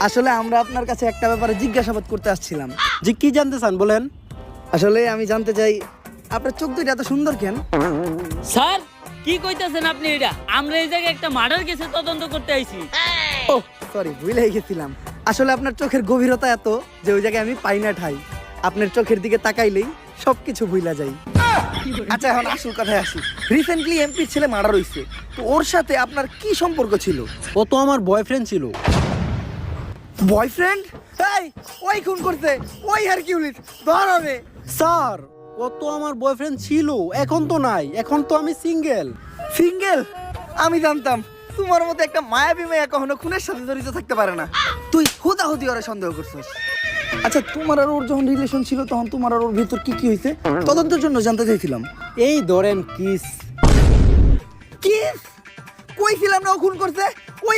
আসলে আমরা আপনার কাছে একটা ব্যাপারে জিজ্ঞাসাবাদ করতে আসছিলাম। জি, কি জানতে চান বলেন। আসলে আমি জানতে চাই আপনার চোখ দুইটা এত সুন্দর কেন? স্যার কি কইতাছেন আপনি? এটা আমরা এই জায়গায় একটা মার্ডার কেসে তদন্ত করতে আইছি। ও সরি, ভুলে গেছিলাম। আসলে আপনার চোখের গভীরতা এত যে ওই জায়গায় আমি পাই না ঠাই। আপনার চোখের দিকে তাকাইলেই সবকিছু ভুলা যাই। আচ্ছা, এখন আসল কথায় আসি। রিসেন্টলি এমপির ছেলে মার্ডার হইছে, তো ওর সাথে আপনার কি সম্পর্ক ছিল? ও তো আমার বয়ফ্রেন্ড ছিল। বয়ফ্রেন্ড? এই, ওই খুন করতে, ওই হারকিউলিস ধর হবে। স্যার, ও তো আমার বয়ফ্রেন্ড ছিল, এখন তো নাই, এখন তো আমি সিঙ্গেল। সিঙ্গেল? আমি জানতাম তোমার মতো একটা মায়াবী মেয়ে কখনো খুনের সাথে জড়িত থাকতে পারে না। তুই হুদাহুদি ওরে সন্দেহ করছিস। আচ্ছা, তোমার আর ওর যখন রিলেশন ছিল তখন তোমার আর ওর ভিতর কি কি হয়েছে তদন্তের জন্য জানতে চাইছিলাম। এই ধরেন কিস। কি কইছিলাম না ও খুন করছে? ওই